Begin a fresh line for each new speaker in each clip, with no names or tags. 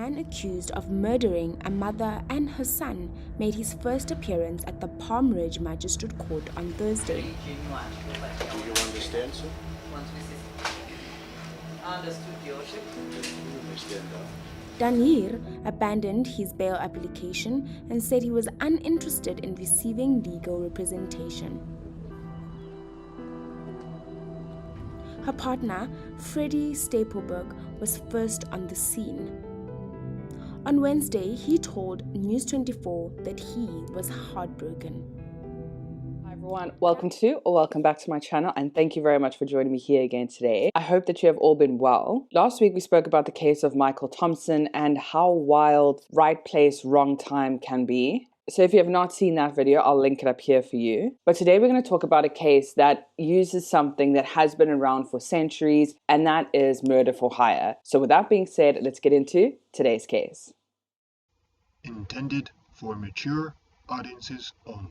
man accused of murdering a mother and her son made his first appearance at the Palm Ridge Magistrate Court on Thursday.
Do you understand, sir?
Understood, Your Worship.
You understand that?
Danir abandoned his bail application and said he was uninterested in receiving legal representation. Her partner, Freddie Stapelberg, was first on the scene. On Wednesday, he told News 24 that he was heartbroken.
Hi everyone, welcome to or welcome back to my channel, and thank you very much for joining me here again today. I hope that you have all been well. Last week we spoke about the case of Michael Thompson and how wild right place, wrong time can be. So if you have not seen that video, I'll link it up here for you. But today we're going to talk about a case that uses something that has been around for centuries, and that is murder for hire. So with that being said, let's get into today's case.
Intended for mature audiences only.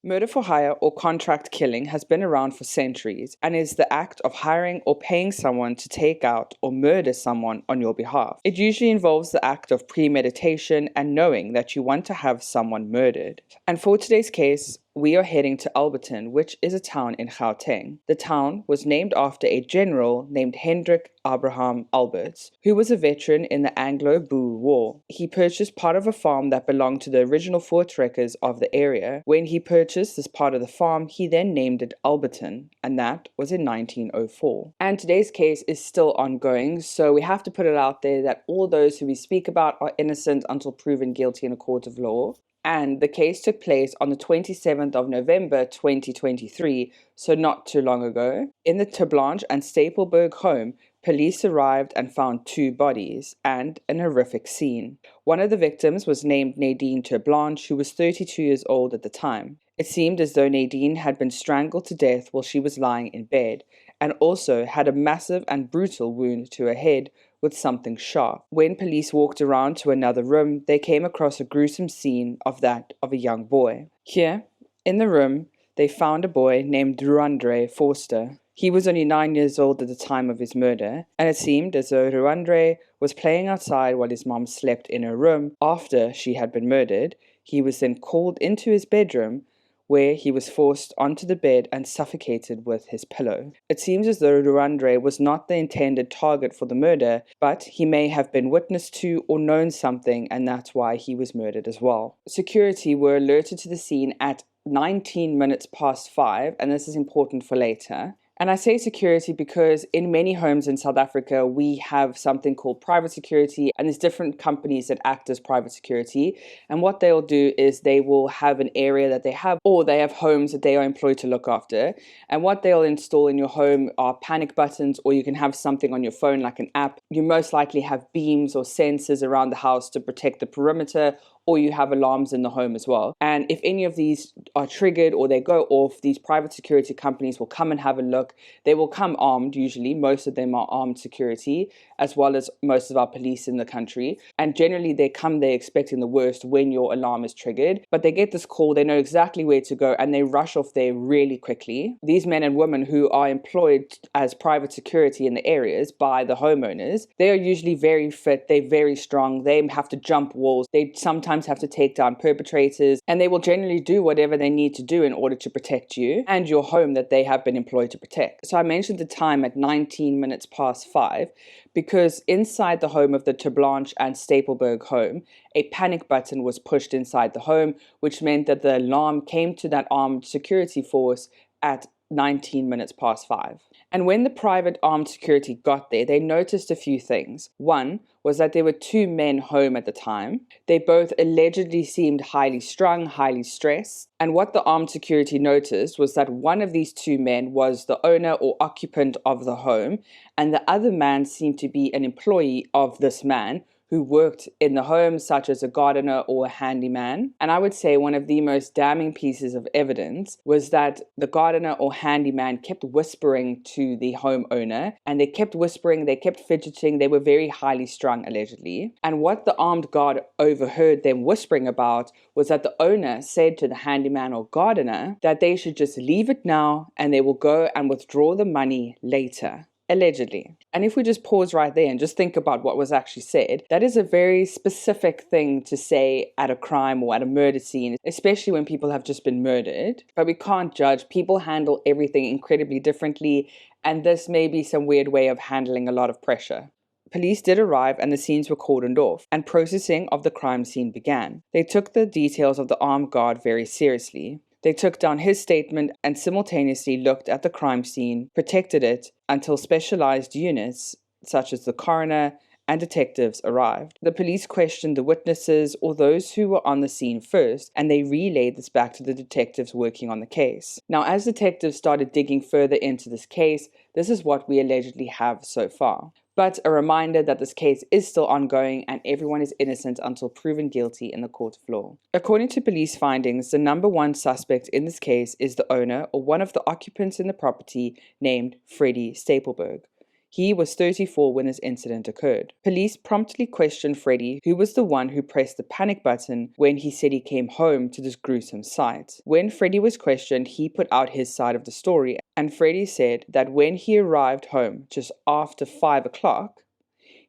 Murder for hire or contract killing has been around for centuries and is the act of hiring or paying someone to take out or murder someone on your behalf. It usually involves the act of premeditation and knowing that you want to have someone murdered. And for today's case, we are heading to Alberton, which is a town in Gauteng. The town was named after a general named Hendrik Abraham Alberts, who was a veteran in the Anglo-Boer War. He purchased part of a farm that belonged to the original voortrekkers of the area. When he purchased this part of the farm, he then named it Alberton, and that was in 1904. And today's case is still ongoing, so we have to put it out there that all those who we speak about are innocent until proven guilty in a court of law. And the case took place on the 27th of November 2023, so not too long ago. In the Terblanche and Stapelberg home, police arrived and found two bodies and an horrific scene. One of the victims was named Nadine Terblanche, who was 32 years old at the time. It seemed as though Nadine had been strangled to death while she was lying in bed, and also had a massive and brutal wound to her head with something sharp. When police walked around to another room, they came across a gruesome scene of that of a young boy. Here, in the room, they found a boy named Ruandre Forster. He was only 9 years old at the time of his murder, and it seemed as though Ruandre was playing outside while his mom slept in her room after she had been murdered. He was then called into his bedroom, where he was forced onto the bed and suffocated with his pillow. It seems as though Ruandre was not the intended target for the murder, but he may have been witness to or known something, and that's why he was murdered as well. Security were alerted to the scene at 19 minutes past 5, and this is important for later. And I say security because in many homes in South Africa, we have something called private security, and there's different companies that act as private security. And what they'll do is they will have an area that they have, or they have homes that they are employed to look after. And what they'll install in your home are panic buttons, or you can have something on your phone like an app. You most likely have beams or sensors around the house to protect the perimeter, or you have alarms in the home as well. And if any of these are triggered or they go off, these private security companies will come and have a look. They will come armed, usually. Most of them are armed security, as well as most of our police in the country. And generally they come there expecting the worst when your alarm is triggered. But they get this call, they know exactly where to go, and they rush off there really quickly. These men and women who are employed as private security in the areas by the homeowners, they are usually very fit, they're very strong, they have to jump walls, they sometimes have to take down perpetrators, and they will generally do whatever they need to do in order to protect you and your home that they have been employed to protect. So I mentioned the time at 19 minutes past 5 because inside the home of the Terblanche and Stapelberg home, a panic button was pushed inside the home, which meant that the alarm came to that armed security force at 19 minutes past 5. And when the private armed security got there, they noticed a few things. One was that there were two men home at the time. They both allegedly seemed highly strung, highly stressed. And what the armed security noticed was that one of these two men was the owner or occupant of the home, and the other man seemed to be an employee of this man who worked in the home, such as a gardener or a handyman. And I would say one of the most damning pieces of evidence was that the gardener or handyman kept whispering to the homeowner, and they kept whispering, they kept fidgeting, they were very highly strung allegedly. And what the armed guard overheard them whispering about was that the owner said to the handyman or gardener that they should just leave it now and they will go and withdraw the money later. Allegedly. And if we just pause right there and just think about what was actually said, that is a very specific thing to say at a crime or at a murder scene, especially when people have just been murdered. But we can't judge. People handle everything incredibly differently, and this may be some weird way of handling a lot of pressure. Police did arrive and the scenes were cordoned off, and processing of the crime scene began. They took the details of the armed guard very seriously. They took down his statement and simultaneously looked at the crime scene, protected it until specialized units, such as the coroner and detectives, arrived. The police questioned the witnesses or those who were on the scene first, and they relayed this back to the detectives working on the case. Now, as detectives started digging further into this case, this is what we allegedly have so far. But a reminder that this case is still ongoing and everyone is innocent until proven guilty in the court of law. According to police findings, the number one suspect in this case is the owner or one of the occupants in the property named Freddie Stapelberg. He was 34 when this incident occurred. Police promptly questioned Freddy, who was the one who pressed the panic button when he said he came home to this gruesome sight. When Freddy was questioned, he put out his side of the story, and Freddy said that when he arrived home just after 5 o'clock,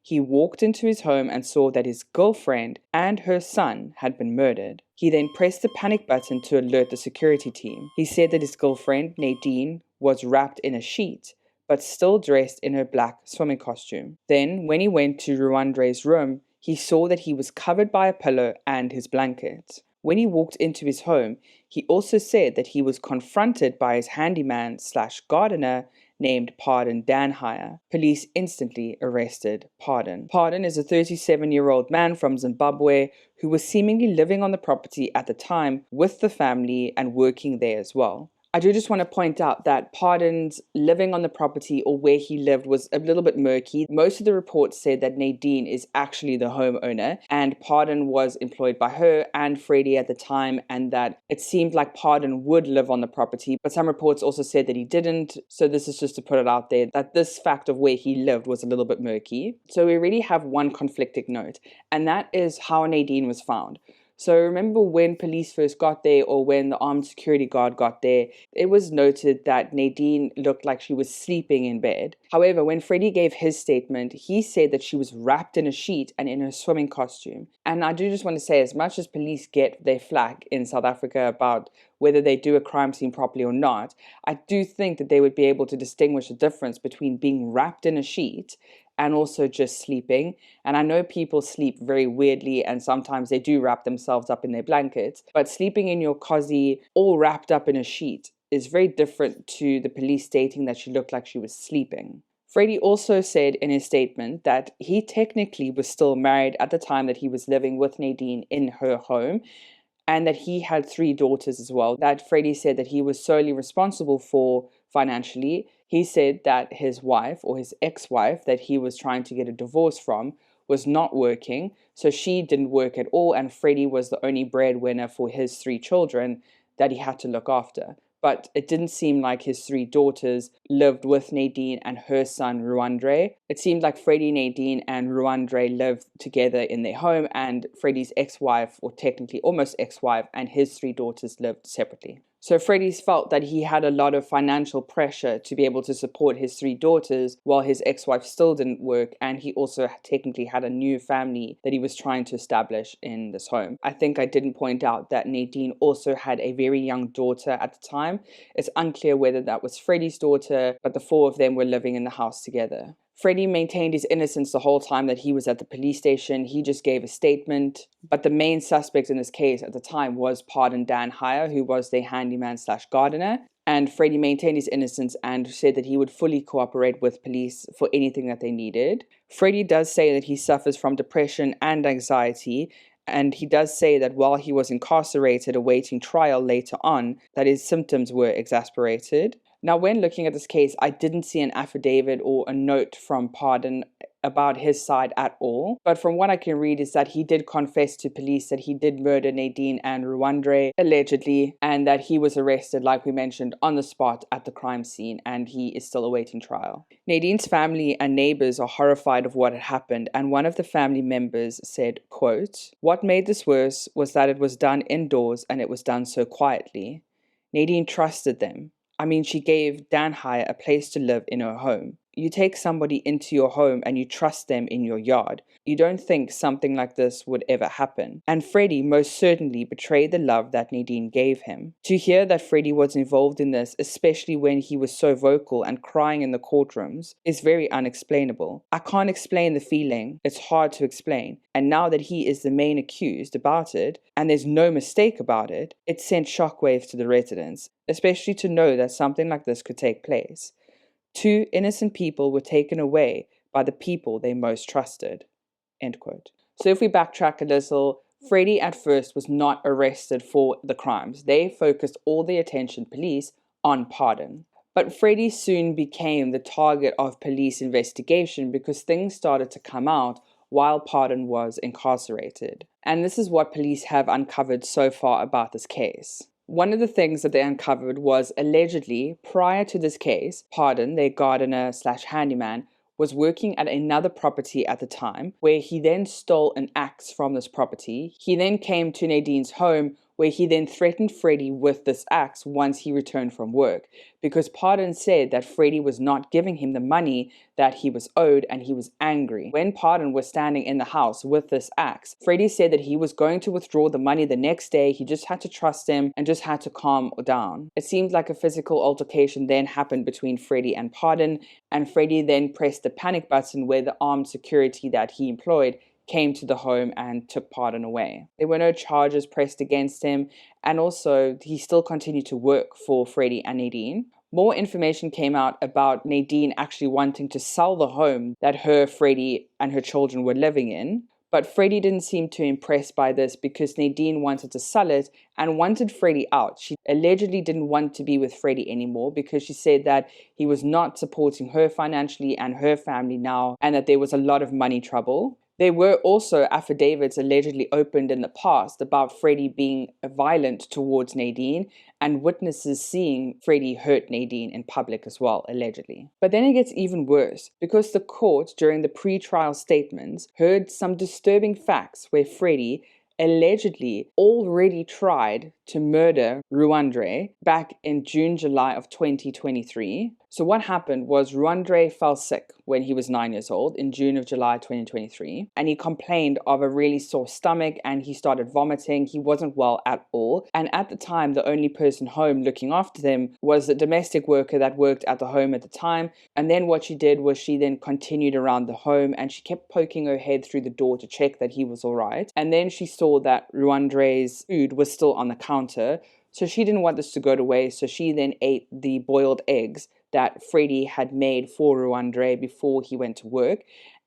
he walked into his home and saw that his girlfriend and her son had been murdered. He then pressed the panic button to alert the security team. He said that his girlfriend, Nadine, was wrapped in a sheet, but still dressed in her black swimming costume. Then, when he went to Ruandre's room, he saw that he was covered by a pillow and his blanket. When he walked into his home, he also said that he was confronted by his handyman/gardener named Pardon Danhire. Police instantly arrested Pardon. Pardon is a 37-year-old man from Zimbabwe who was seemingly living on the property at the time with the family and working there as well. I do just want to point out that Pardon's living on the property or where he lived was a little bit murky. Most of the reports said that Nadine is actually the homeowner and Pardon was employed by her and Freddy at the time, and that it seemed like Pardon would live on the property, but some reports also said that he didn't. So this is just to put it out there that this fact of where he lived was a little bit murky. So we really have one conflicting note, and that is how Nadine was found. So remember when police first got there, or when the armed security guard got there, it was noted that Nadine looked like she was sleeping in bed. However, when Freddy gave his statement, he said that she was wrapped in a sheet and in her swimming costume. And I do just want to say, as much as police get their flack in South Africa about whether they do a crime scene properly or not, I do think that they would be able to distinguish the difference between being wrapped in a sheet and also just sleeping. And I know people sleep very weirdly and sometimes they do wrap themselves up in their blankets, but sleeping in your cozy all wrapped up in a sheet is very different to the police stating that she looked like she was sleeping. Freddy also said in his statement that he technically was still married at the time that he was living with Nadine in her home, and that he had 3 daughters as well, that Freddy said that he was solely responsible for financially. He said that his wife, or his ex-wife, that he was trying to get a divorce from, was not working, so she didn't work at all, and Freddy was the only breadwinner for his 3 children that he had to look after. But it didn't seem like his 3 daughters lived with Nadine and her son Ruandre. It seemed like Freddy, Nadine, and Ruandre lived together in their home, and Freddy's ex-wife, or technically almost ex-wife, and his 3 daughters lived separately. So Freddy's felt that he had a lot of financial pressure to be able to support his 3 daughters while his ex-wife still didn't work, and he also technically had a new family that he was trying to establish in this home. I think I didn't point out that Nadine also had a very young daughter at the time. It's unclear whether that was Freddy's daughter, but the 4 of them were living in the house together. Freddy maintained his innocence the whole time that he was at the police station. He just gave a statement. But the main suspect in this case at the time was Pardon Danhire, who was their handyman/gardener. And Freddy maintained his innocence and said that he would fully cooperate with police for anything that they needed. Freddy does say that he suffers from depression and anxiety. And he does say that while he was incarcerated awaiting trial later on, that his symptoms were exasperated. Now, when looking at this case, I didn't see an affidavit or a note from Pardon about his side at all. But from what I can read is that he did confess to police that he did murder Nadine and Ruandre, allegedly, and that he was arrested, like we mentioned, on the spot at the crime scene, and he is still awaiting trial. Nadine's family and neighbors are horrified of what had happened, and one of the family members said, quote, "What made this worse was that it was done indoors and it was done so quietly. Nadine trusted them. I mean, she gave Danhire a place to live in her home. You take somebody into your home and you trust them in your yard. You don't think something like this would ever happen. And Freddy most certainly betrayed the love that Nadine gave him. To hear that Freddy was involved in this, especially when he was so vocal and crying in the courtrooms, is very unexplainable. I can't explain the feeling. It's hard to explain. And now that he is the main accused about it, and there's no mistake about it, it sent shockwaves to the residents, especially to know that something like this could take place. 2 innocent people were taken away by the people they most trusted. End quote. So if we backtrack a little, Freddy at first was not arrested for the crimes. They focused all the attention, police, on Pardon. But Freddy soon became the target of police investigation because things started to come out while Pardon was incarcerated. And this is what police have uncovered so far about this case. One of the things that they uncovered was allegedly, prior to this case, Pardon, their gardener/handyman, was working at another property at the time, where he then stole an axe from this property. He then came to Nadine's home, where he then threatened Freddy with this axe once he returned from work, because Pardon said that Freddy was not giving him the money that he was owed, and he was angry. When Pardon was standing in the house with this axe, Freddy said that he was going to withdraw the money the next day. He just had to trust him and just had to calm down. It seemed like a physical altercation then happened between Freddy and Pardon, and Freddy then pressed the panic button where the armed security that he employed came to the home and took Pardon away. There were no charges pressed against him, and also he still continued to work for Freddy and Nadine. More information came out about Nadine actually wanting to sell the home that her, Freddy, and her children were living in. But Freddy didn't seem too impressed by this because Nadine wanted to sell it and wanted Freddy out. She allegedly didn't want to be with Freddy anymore because she said that he was not supporting her financially and her family now, and that there was a lot of money trouble. There were also affidavits allegedly opened in the past about Freddy being violent towards Nadine, and witnesses seeing Freddy hurt Nadine in public as well, allegedly. But then it gets even worse, because the court, during the pre-trial statements, heard some disturbing facts where Freddy allegedly already tried to murder Ruandre back in July of 2023. So what happened was Ruandre fell sick when he was 9 years old in July 2023, and he complained of a really sore stomach and he started vomiting. He wasn't well at all, and at the time the only person home looking after them was the domestic worker that worked at the home at the time. And then what she did was she then continued around the home and she kept poking her head through the door to check that he was all right. And then she saw that Ruandre's food was still on the counter, so she didn't want this to go to waste, so she then ate the boiled eggs that Freddy had made for Ruandre before he went to work.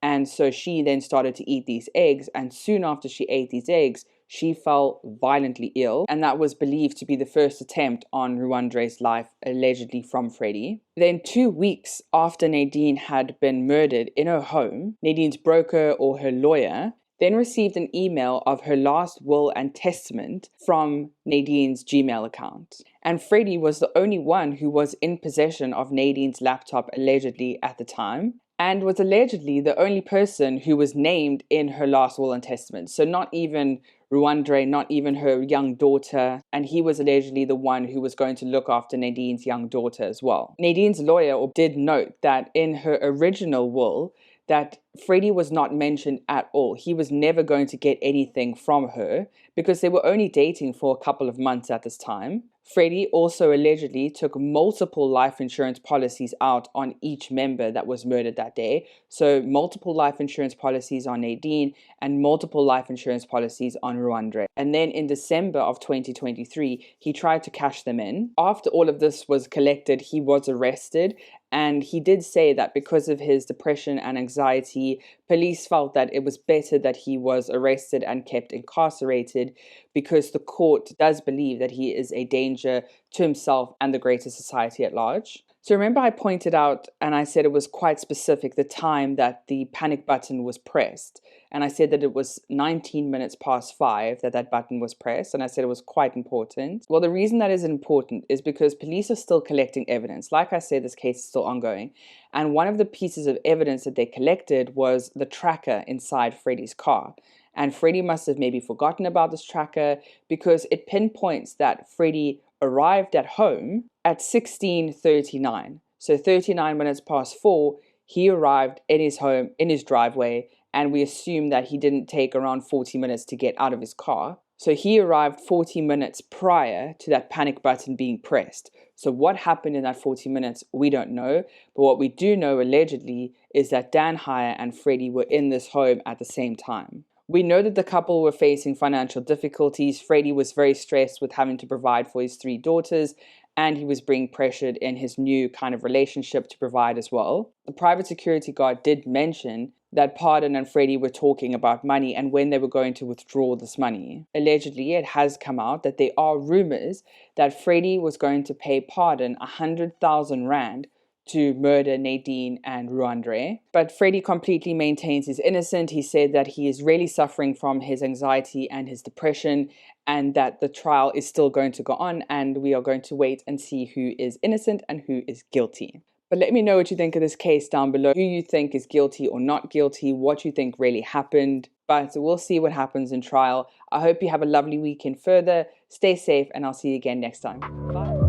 And so she then started to eat these eggs, and soon after she ate these eggs, she fell violently ill, and that was believed to be the first attempt on Ruandre's life, allegedly from Freddy. Then 2 weeks after Nadine had been murdered in her home, Nadine's broker or her lawyer then received an email of her last will and testament from Nadine's Gmail account. And Freddy was the only one who was in possession of Nadine's laptop allegedly at the time, and was allegedly the only person who was named in her last will and testament. So not even Ruandre, not even her young daughter, and he was allegedly the one who was going to look after Nadine's young daughter as well. Nadine's lawyer did note that in her original will, that Freddy was not mentioned at all. He was never going to get anything from her because they were only dating for a couple of months at this time. Freddy also allegedly took multiple life insurance policies out on each member that was murdered that day. So multiple life insurance policies on Nadine and multiple life insurance policies on Ruandre. And then in December of 2023, he tried to cash them in. After all of this was collected, he was arrested. And he did say that because of his depression and anxiety, police felt that it was better that he was arrested and kept incarcerated, because the court does believe that he is a danger to himself and the greater society at large. So remember I pointed out, and I said it was quite specific, the time that the panic button was pressed. And I said that it was 19 minutes past 5 that button was pressed. And I said it was quite important. Well, the reason that is important is because police are still collecting evidence. Like I said, this case is still ongoing. And one of the pieces of evidence that they collected was the tracker inside Freddy's car. And Freddy must have maybe forgotten about this tracker, because it pinpoints that Freddy arrived at home at 16:39. So 39 minutes past 4, He arrived in his home, in his driveway, and we assume that he didn't take around 40 minutes to get out of his car. So he arrived 40 minutes prior to that panic button being pressed. So what happened in that 40 minutes, we don't know. But what we do know allegedly is that Dan Hire and Freddy were in this home at the same time. We know that the couple were facing financial difficulties. Freddy was very stressed with having to provide for his 3 daughters, and he was being pressured in his new kind of relationship to provide as well. The private security guard did mention that Pardon and Freddy were talking about money and when they were going to withdraw this money. Allegedly, it has come out that there are rumors that Freddy was going to pay Pardon 100,000 rand to murder Nadine and Ruandre. But Freddy completely maintains he's innocent. He said that he is really suffering from his anxiety and his depression, and that the trial is still going to go on, and we are going to wait and see who is innocent and who is guilty. But let me know what you think of this case down below. Who you think is guilty or not guilty, what you think really happened. But we'll see what happens in trial. I hope you have a lovely weekend further. Stay safe, and I'll see you again next time. Bye.